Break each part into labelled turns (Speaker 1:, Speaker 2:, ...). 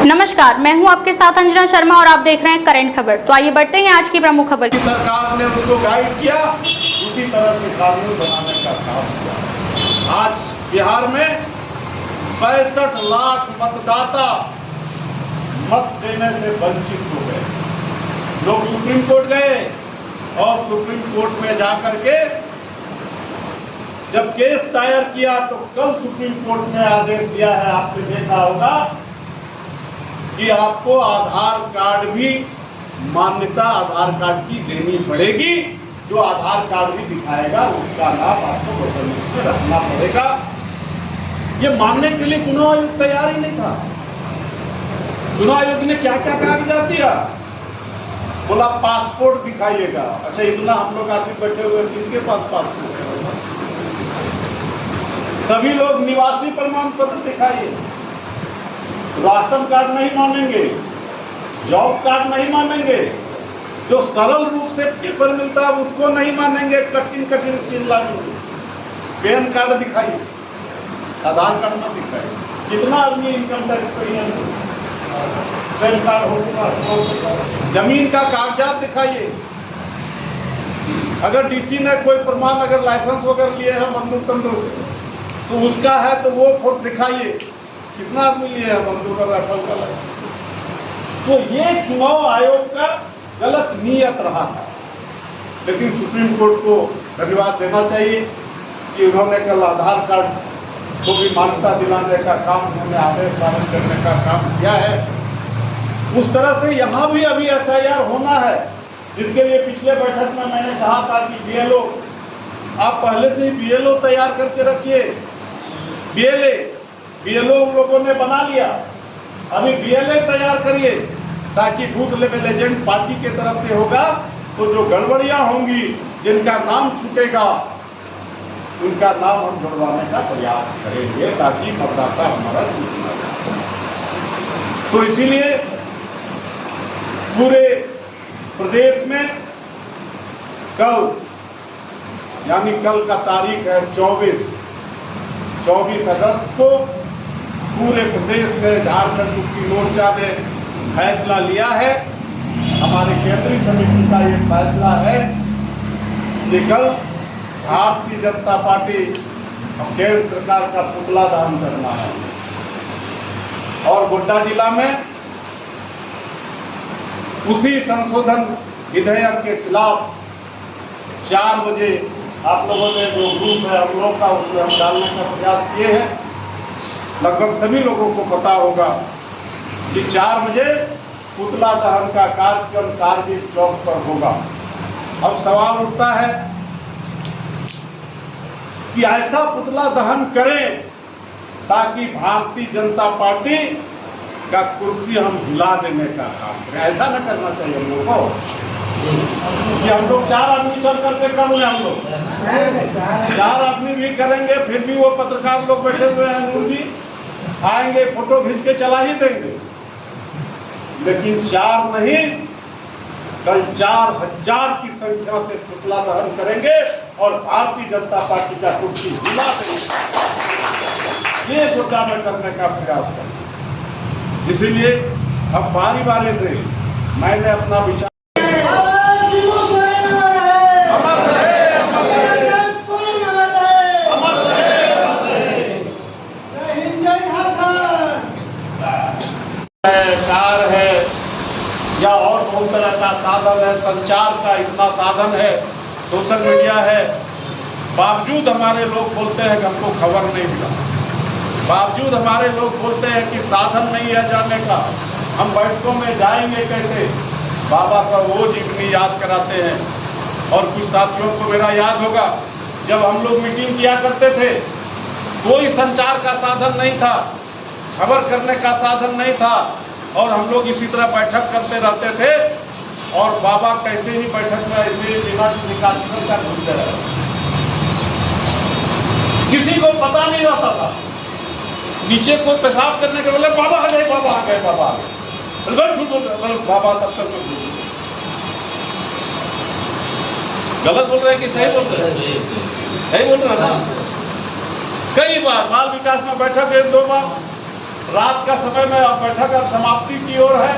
Speaker 1: नमस्कार, मैं हूं आपके साथ अंजना शर्मा और आप देख रहे हैं करंट खबर। तो आइए बढ़ते हैं आज की प्रमुख खबर।
Speaker 2: सरकार ने उसको गाइड किया, उसी तरह से कानून बनाने का काम किया। आज बिहार में 65 लाख मतदाता मत देने से वंचित हो गए। लोग सुप्रीम कोर्ट गए और सुप्रीम कोर्ट में जाकर के जब केस दायर किया तो कल सुप्रीम कोर्ट ने आदेश दिया है, आपने देखा होगा कि आपको आधार कार्ड भी मान्यता आधार कार्ड की देनी पड़ेगी। जो आधार कार्ड भी दिखाएगा उसका नाम आपको डॉक्यूमेंट में रखना पड़ेगा। ये मानने के लिए चुनाव आयोग तैयार ही नहीं था। चुनाव आयोग ने क्या क्या कागजात दिया, बोला पासपोर्ट दिखाइएगा। अच्छा, इतना हम लोग आदमी बैठे हुए किसके पास पासपोर्ट है? सभी लोग निवासी प्रमाण पत्र दिखाइए। राशन कार्ड नहीं मानेंगे, जॉब कार्ड नहीं मानेंगे, जो सरल रूप से पेपर मिलता है उसको नहीं मानेंगे, कठिन कठिन चीज लाएंगे। पैन कार्ड दिखाइए, आधार कार्ड मत दिखाइए। कितना आदमी इनकम टैक्स पे पैन कार्ड होगा। जमीन का कागजात दिखाइए। अगर डीसी ने कोई प्रमाण, अगर लाइसेंस वगैरह लिए है बंदूक तो उसका है तो वो फोटो दिखाइए। कितना आदमी लिए है बंदूक और राइफल का लाइसेंस। तो ये चुनाव आयोग का गलत नीयत रहा था, लेकिन सुप्रीम कोर्ट को धन्यवाद देना चाहिए कि उन्होंने कल आधार कार्ड को भी मान्यता दिलाने का काम, उन्होंने आदेश पालन करने का काम किया है। उस तरह से यहाँ भी अभी SIR होना है, जिसके लिए पिछले बैठक में मैंने कहा था कि BLO आप पहले से ही BLO तैयार करके रखिए। BLO लोगों ने बना लिया, अभी BLA तैयार करिए, ताकि बूथ लेवल एजेंट पार्टी के तरफ से होगा तो जो गड़बड़ियां होंगी, जिनका नाम छूटेगा, उनका नाम हम जुड़वाने का प्रयास करेंगे, ताकि मतदाता हमारा छूट ना जाए। तो इसीलिए पूरे प्रदेश में कल, यानी कल का तारीख है 24 अगस्त को पूरे प्रदेश में झारखंड मुक्ति मोर्चा ने फैसला लिया है। हमारे केंद्रीय समिति का ये फैसला है कि कल भारतीय जनता पार्टी और केंद्र सरकार का पुतला दहन करना है। और गोड्डा जिला में उसी संशोधन विधेयक के खिलाफ 4 बजे आप लोगों ने जो ग्रुप है हम लोग का, उसमें हम डालने का प्रयास किए हैं। लगभग सभी लोगों को पता होगा कि 4 बजे पुतला दहन का कार्यक्रम कारगिल चौक पर होगा। अब सवाल उठता है कि ऐसा पुतला दहन करें ताकि भारतीय जनता पार्टी का कुर्सी हम हिला देने का काम करें। ऐसा न करना चाहिए हम लोगों को कि हम लोग 4 आदमी चल करके कर रहे हैं। हम लोग 4 आदमी भी करेंगे, फिर भी वो पत्रकार लोग बैठे हुए हैं, नूर जी आएंगे, फोटो खींच के चला ही देंगे। लेकिन 4 नहीं, कल 4000 की संख्या से पुतला दहन करेंगे और भारतीय जनता पार्टी का कुर्सी हिला देंगे। ये गोड्डा में करने का प्रयास करें। इसीलिए अब बारी बारी से मैंने अपना विचार कार है या और बहुत तरह का साधन है, संचार का इतना साधन है, सोशल मीडिया है, बावजूद हमारे लोग बोलते हैं कि हमको खबर नहीं मिला। बावजूद हमारे लोग बोलते हैं कि साधन नहीं है जाने का, हम बैठकों में जाएंगे कैसे। बाबा का वो जीवनी याद कराते हैं। और कुछ साथियों को मेरा याद होगा, जब हम लोग मीटिंग किया करते थे, कोई संचार का साधन नहीं था, खबर करने का साधन नहीं था, और हम लोग इसी तरह बैठक करते रहते थे। और बाबा कैसे ही बैठक में ऐसे बिना किसी कार्यक्रम का घूमते रहे, किसी को पता नहीं रहता था। नीचे को पेशाब करने के बोले बाबा आ गए, बाबा आ गए, बाबा आ गए, बाबा तब तक गलत बोल रहे हैं कि सही बोल रहे हैं? सही बोल रहे हैं ना। कई बार बाल विकास में बैठक 1-2 बार रात का समय में अब बैठक अब समाप्ति की ओर है,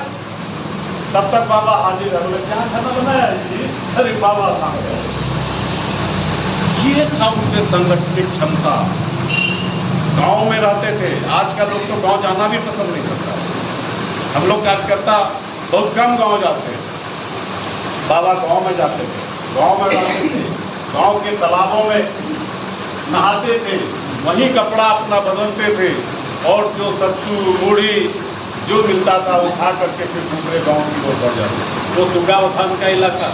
Speaker 2: तब तक बाबा हाजिर है। बोले क्या खाना बनाया जी? अरे बाबा साहब, ये था उनके संगठनिक क्षमता। गांव में रहते थे, आज का लोग तो गांव जाना भी पसंद नहीं करता। हम लोग कार्यकर्ता बहुत कम गांव जाते हैं, बाबा गांव में जाते थे, गांव में रहते थे, गांव के तालाबों में नहाते थे, वहीं कपड़ा अपना बदलते थे और जो सत्तू मूढ़ी जो मिलता था वो खा करके फिर दूसरे गांव की ओर बढ़ जाते। वो सुगावथान का इलाका,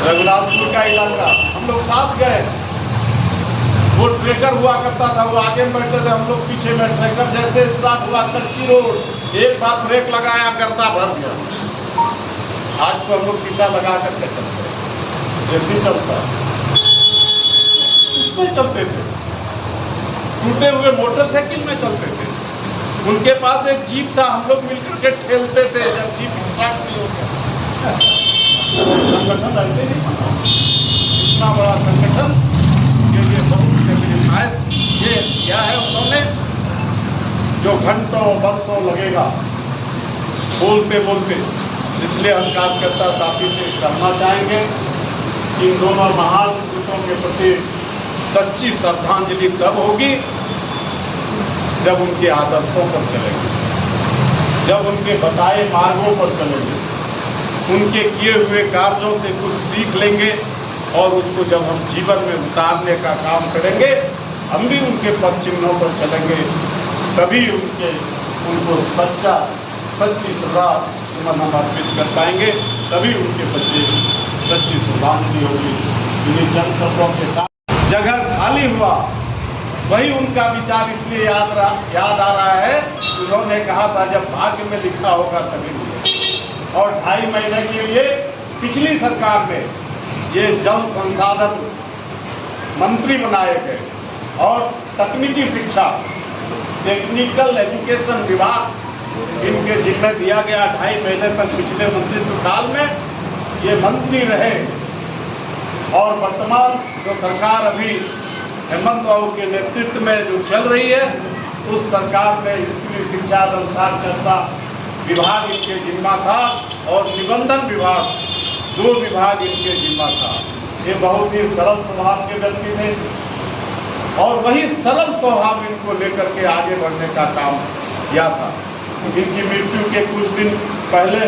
Speaker 2: रघुनाथपुर का इलाका, हम लोग साथ गए। वो ट्रैकर हुआ करता था, वो आगे में बैठते थे, हम लोग पीछे में। ट्रैकर जैसे स्टार्ट हुआ, कच्ची रोड, एक बार ब्रेक लगाया, गर्दा भर गया। आज तो हम लोग सीधा लगा करके चलते हैं, जैसे चलता उसमें चलते थे, टूटे हुए मोटरसाइकिल में चलते थे। उनके पास एक जीप था, हम लोग मिलकर के ठेलते थे जब जीप स्टार्ट नहीं होता। संगठन ऐसे नहीं बना, इतना बड़ा संगठन के लिए बहुत सेक्रीफाइस ये किया है उन्होंने, जो घंटों वर्षों लगेगा बोलते बोलते। इसलिए हम कार्यकर्ता साथी से कहना चाहेंगे कि इन दोनों महान पुरुषों के प्रति सच्ची श्रद्धांजलि तब होगी जब उनके आदर्शों पर चलेंगे, जब उनके बताए मार्गों पर चलेंगे, उनके किए हुए कार्यों से कुछ सीख लेंगे और उसको जब हम जीवन में उतारने का काम करेंगे, हम भी उनके पद चिन्हों पर चलेंगे, तभी उनको सच्ची श्रद्धा सुमन हम अर्पित कर पाएंगे, तभी उनके बच्चे सच्ची श्रद्धांजलि होगी। इन्हीं जनशब्दों के साथ जगह खाली हुआ, वही उनका विचार इसलिए याद आ रहा है। उन्होंने कहा था जब भाग्य में लिखा होगा तभी मिलेगा। और 2.5 महीने के लिए पिछली सरकार में ये जल संसाधन मंत्री बनाए गए और तकनीकी शिक्षा, टेक्निकल एजुकेशन विभाग इनके जिम्मे दिया गया। 2.5 महीने तक पिछले मंत्रित्व काल में ये मंत्री रहे और वर्तमान जो सरकार अभी हेमंत बाबू के नेतृत्व में जो चल रही है, उस सरकार में स्कूली शिक्षा एवं साक्षरता विभाग इनके जिम्मा था और निबंधन विभाग, 2 विभाग इनके जिम्मा था। ये बहुत ही सरल स्वभाव के व्यक्ति थे और वही सरल स्वभाव इनको लेकर के आगे बढ़ने का काम किया था। इनकी मृत्यु के कुछ दिन पहले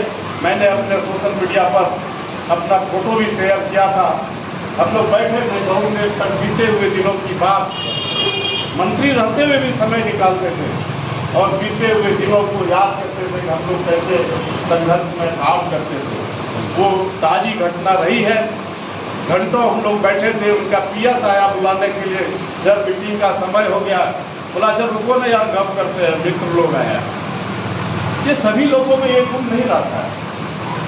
Speaker 2: मैंने अपने सोशल मीडिया पर अपना फोटो भी शेयर किया था। हम लोग बैठे थे, बहुत देर तक बीते हुए दिनों की बात, मंत्री रहते हुए भी समय निकालते थे और बीते हुए दिनों को याद करते थे कि हम लोग कैसे संघर्ष में काम करते थे। वो ताज़ी घटना रही है। घंटों हम लोग बैठे थे, उनका पीएस आया बुलाने के लिए, सर मीटिंग का समय हो गया। बोला सर रुको ना यार, गप करते हैं, मित्र लोग आया। ये सभी लोगों में ये गुण नहीं रहता है।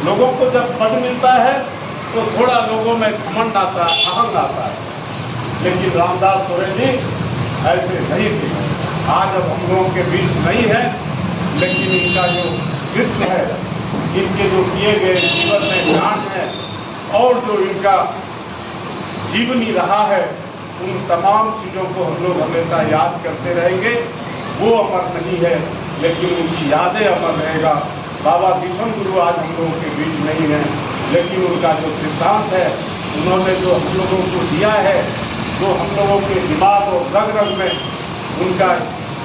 Speaker 2: लोगों को जब पद मिलता है तो थोड़ा लोगों में घमंड आता है, अहंग आता है, लेकिन रामदास सोरेन जी ऐसे नहीं थे। आज अब हम लोगों के बीच नहीं है, लेकिन इनका जो कृत्य है, इनके जो किए गए जीवन में ज्ञान है और जो इनका जीवनी रहा है, उन तमाम चीज़ों को हम लोग हमेशा याद करते रहेंगे। वो अमर नहीं है, लेकिन उनकी यादें अमर रहेगा। बाबा विश्वम गुरु आज हम लोगों के बीच नहीं है, लेकिन उनका जो सिद्धांत है, उन्होंने जो हम लोगों को दिया है, जो हम लोगों के दिमाग और रग रग में उनका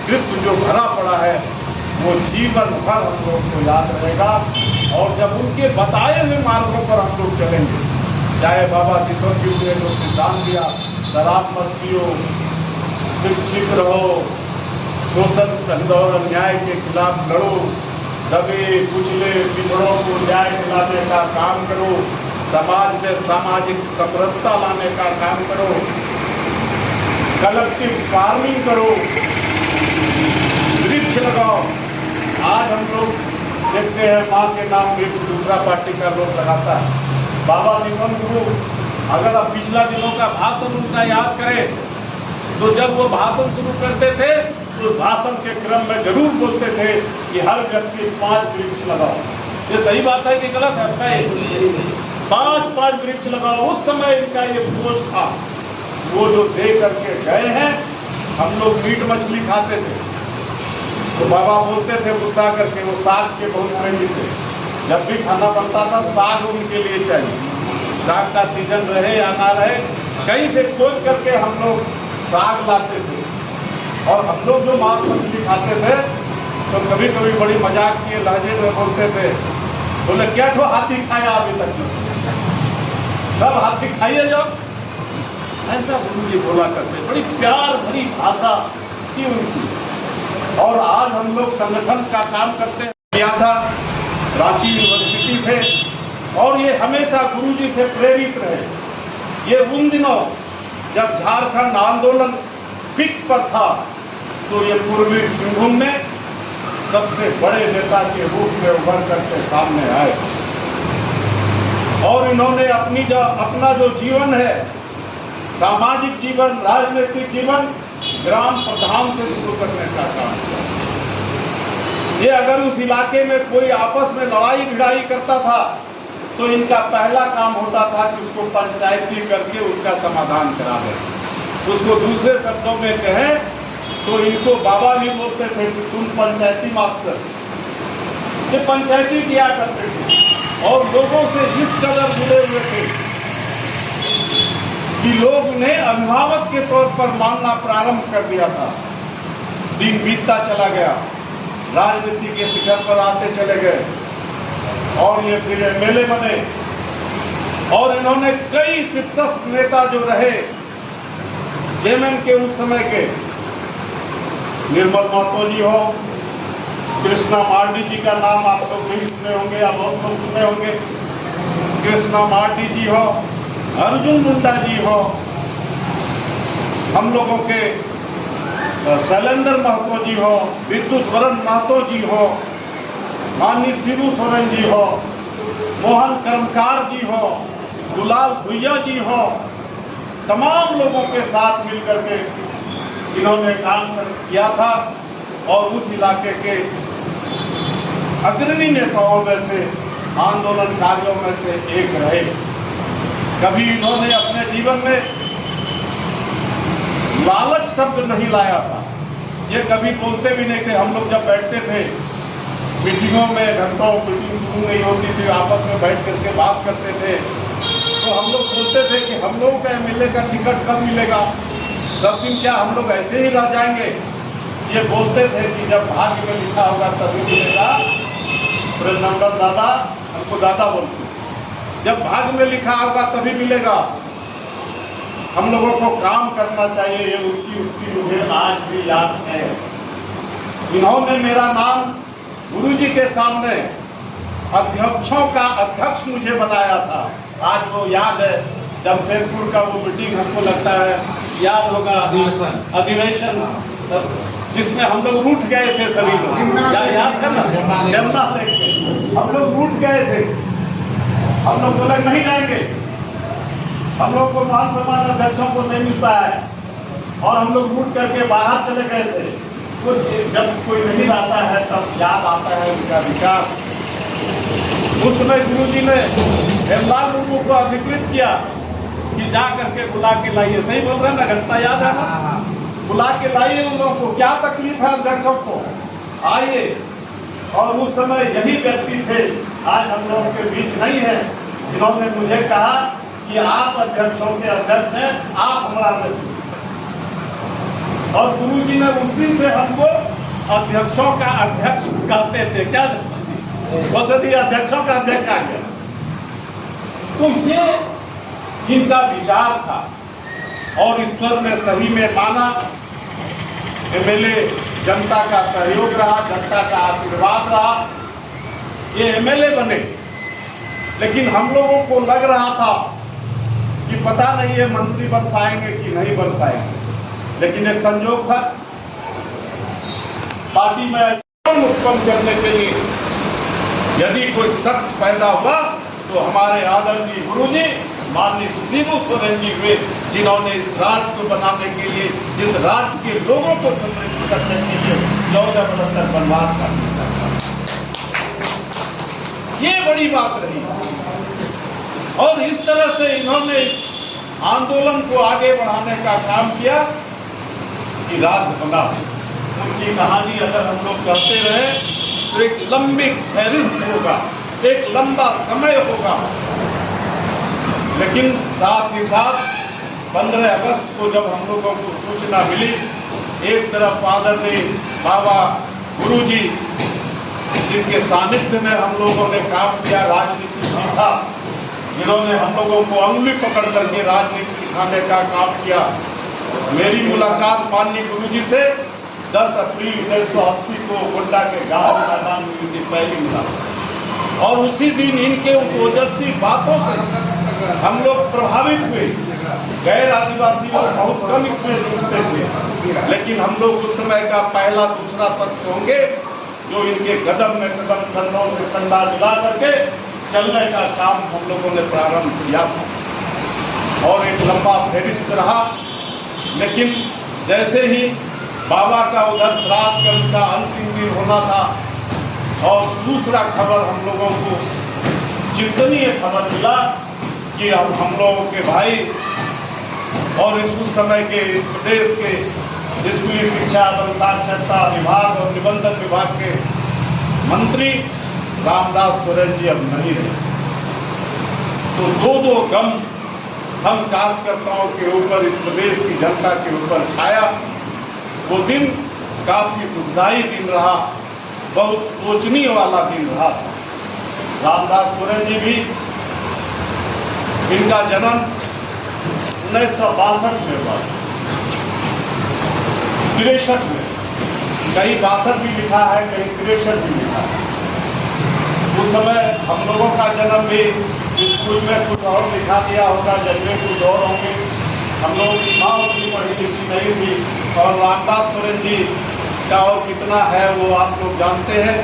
Speaker 2: कृत्य जो भरा पड़ा है, वो जीवन भर हम लोगों को याद रहेगा। और जब उनके बताए हुए मार्गों पर हम लोग चलेंगे, चाहे बाबा किशोर जी ने जो सिद्धांत दिया, शराब मत पियो, शिक्षित रहो, शोषण धंधा और अन्याय के खिलाफ लड़ो, दबे कुचले पिछड़ों को न्याय दिलाने का काम करो, समाज में सामाजिक समरसता लाने का काम करो, कलेक्टिव फार्मिंग करो, वृक्ष लगाओ। आज हम लोग देखते हैं माँ के नाम वृक्ष दूसरा पार्टी का लोग लगाता है। बाबा विश्वम गुरु, अगर आप पिछला दिनों का भाषण उनका याद करें, तो जब वो भाषण शुरू करते थे तो भाषण के क्रम में जरूर बोलते थे कि हर व्यक्ति 5 वृक्ष लगाओ। ये सही बात है कि गलत है? 5 वृक्ष लगाओ। उस समय इनका ये सोच था, वो जो दे करके गए हैं। हम लोग मीट मछली खाते थे, तो बाबा बोलते थे गुस्सा करके, वो साग के बहुत प्रेमी थे। जब भी खाना बनता था साग उनके लिए चाहिए, साग का सीजन रहे या ना रहे, कहीं से खोज करके हम लोग साग लाते थे। और हम लोग जो मांस मछली खाते थे तो कभी कभी बड़ी मजाक के लहजे में बोलते थे, बोले क्या ठो हाथी खाया अभी तक में, सब हाथी खाइए जाओ, ऐसा गुरु जी बोला करते। बड़ी प्यार भरी भाषा थी उनकी। और आज हम लोग संगठन का काम करते किया था रांची यूनिवर्सिटी से, और ये हमेशा गुरु जी से प्रेरित रहे। ये उन दिनों जब झारखंड आंदोलन पीक पर था तो ये पूर्वी सिंहभूम में सबसे बड़े नेता के रूप में उभर करके सामने आए। और इन्होंने अपना जो जीवन है, सामाजिक जीवन, राजनीतिक जीवन, ग्राम प्रधान से शुरू करने का काम किया। ये अगर उस इलाके में कोई आपस में लड़ाई भिड़ाई करता था तो इनका पहला काम होता था कि उसको पंचायती करके उसका समाधान करा दें। उसको दूसरे शब्दों में कहें तो इनको बाबा भी बोलते थे कि तुम पंचायती मास्टर। ये पंचायती किया करते थे और लोगों से इस कदर जुड़े हुए थे कि लोग उन्हें अभिभावक के तौर पर मानना प्रारंभ कर दिया था। दिन बीतता चला गया, राजनीति के शिखर पर आते चले गए और ये फिर एमएलए बने। और इन्होंने कई शीर्षस्थ नेता जो रहे जेएमएम के उस समय के, निर्मल महतो जी हो, कृष्णा मार्डी जी का नाम आप लोग नहीं सुने होंगे या बहुत लोग सुने होंगे, कृष्णा मार्डी जी हो, अर्जुन मुंडा जी हो, हम लोगों के शैलेंद्र महतो जी हो, विद्युत वरण महतो जी हो, माननीय शिबू सोरेन जी हो, मोहन कर्मकार जी हो, गुलाल भुइया जी हो, तमाम लोगों के साथ मिलकर के इन्होंने काम किया था। और उस इलाके के अग्रणी नेताओं में से, आंदोलनकारियों में से एक रहे। कभी इन्होंने अपने जीवन में लालच शब्द नहीं लाया था। ये कभी बोलते भी नहीं थे। हम लोग जब बैठते थे मीटिंगों में, घंटों मीटिंग शुरू नहीं होती थी, आपस में बैठ करके बात करते थे, तो हम लोग बोलते थे कि हम लोगों का एमएलए का टिकट कब मिलेगा, सब दिन क्या हम लोग ऐसे ही रह जाएंगे। ये बोलते थे कि जब भाग्य में लिखा होगा तभी मिलेगा। ब्रजनंदन दादा, हमको दादा बोलते, जब भाग्य में लिखा होगा तभी मिलेगा। हम लोगों को काम करना चाहिए, ये उनकी उक्ति मुझे आज भी याद है। इन्होंने मेरा नाम गुरुजी के सामने अध्यक्षों का अध्यक्ष मुझे बनाया था। आज वो याद है, जमशेदपुर का वो मीटिंग हमको लगता है याद होगा, अधिवेशन जिसमें हम लोग रूठ गए थे सभी लोग, याद है ना, यमुना लेके हम लोग रूठ गए थे। हम लोग बोले नहीं जाएंगे, हम लोग को मान सम्मान अध्यक्षों को नहीं मिलता है, और हम लोग रूठ करके बाहर चले गए थे। तो जब कोई नहीं रहता है तब याद आता है उनका विचार। उस समय गुरुजी ने हेमलाल मुर्मू को अधिकृत किया कि जा करके बुला के लाइए। सही बोल रहे हैं ना, घटना याद है ना, बुला के लाइए उन लोगों को, क्या तकलीफ है अध्यक्षों को, आइए। और उस समय यही व्यक्ति थे, आज हम लोगों के बीच नहीं है, जिन्होंने मुझे कहा कि आप अध्यक्षों के अध्यक्ष हैं, आप हमारा नेतृत्व। और गुरुजी ने उस दिन से हमको अध्यक्षों का अध्यक्ष कहते थे। क्या बोलते थे, अध्यक्षों का अध्यक्ष आ गया। तो ये इनका विचार था और ईश्वर ने सही में माना। एमएलए जनता का सहयोग रहा, जनता का आशीर्वाद रहा, ये एमएलए बने। लेकिन हम लोगों को लग रहा था कि पता नहीं ये मंत्री बन पाएंगे कि नहीं बन पाएंगे। लेकिन एक संयोग था, पार्टी में उत्पन्न करने के लिए यदि कोई शख्स पैदा हुआ तो हमारे आदरणीय गुरुजी माननीय शिबू सोरेन जी हुए, जिन्होंने इस राज्य को बनाने के लिए, जिस राज्य के लोगों को समृद्ध करने के लिए 14 वर्ष तक वनवास करना था। ये बड़ी बात रही। और इस तरह से इन्होंने इस आंदोलन को आगे बढ़ाने का काम किया कि राज्य बना। उनकी कहानी अगर हम लोग कहते रहे तो एक लंबी फहरिस्त होगा, एक लंबा समय होगा। लेकिन साथ ही साथ 15 अगस्त को जब हम लोगों को सूचना मिली, एक तरफ आदरणीय बाबा गुरुजी जिनके सानिध्य में हम लोगों ने काम किया, राजनीति सीखा, जिन्होंने हम लोगों को अंगुली पकड़ करके राजनीति सिखाने का काम किया। मेरी मुलाकात माननीय गुरुजी से 10 अप्रैल 1980 को गोड्डा के गांव मैदान में उनकी पहली मुलाकात, और उसी दिन इनके उस ओजस्वी बातों से हम लोग प्रभावित हुए। गैर आदिवासी लोग बहुत कम इसमें जुड़ते थे, लेकिन हम लोग उस समय का पहला दूसरा शख्स होंगे जो इनके कदम में कदम, कंधों से कंधा मिला करके चलने का काम हम लोगों ने प्रारंभ किया था, और एक लंबा फहरिस्त रहा। लेकिन जैसे ही बाबा का उधर श्राद्ध का उनका अंतिम दिन होना था, और दूसरा खबर हम लोगों को चिंतनीय खबर मिला कि अब हम लोगों के भाई और उस समय के इस प्रदेश के स्कूली शिक्षा एवं साक्षरता विभाग और निबंधन विभाग के मंत्री रामदास सोरेन जी अब नहीं रहे। तो दो गम हम कार्यकर्ताओं के ऊपर, इस प्रदेश की जनता के ऊपर छाया। वो दिन काफी दुखदायी दिन रहा, बहुत सोचनीय वाला दिन रहा। रामदास सोरेन जी भी, इनका जन्म 1962 में हुआ, 63 में, कहीं 62 भी लिखा है, कहीं 63 भी लिखा है। उस समय हम लोगों का जन्म भी स्कूल में कुछ और लिखा दिया होगा, जज्बे कुछ और होंगे। हम लोगों की माँ उतनी पढ़ी लिखी नहीं थी, और रामदास सोरेन जी का और कितना है वो आप लोग जानते हैं।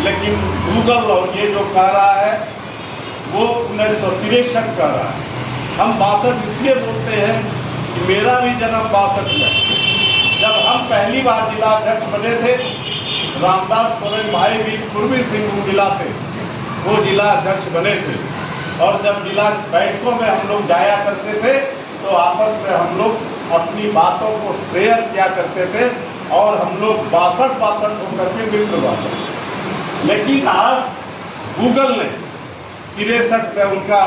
Speaker 2: लेकिन गूगल और ये जो कह रहा है वो 1963 कह रहा है। हम 62 इसलिए बोलते हैं कि मेरा भी जन्म 62 में, जब हम पहली बार जिला अध्यक्ष बने थे। रामदास सोरेन भाई भी पूर्वी सिंहभूम जिला थे, वो जिला अध्यक्ष बने थे, और जब जिला बैठकों में हम लोग जाया करते थे तो आपस में हम लोग अपनी बातों को शेयर किया करते थे, और हम लोग 62 होकर के मित्र बात। लेकिन आज गूगल ने 63 में उनका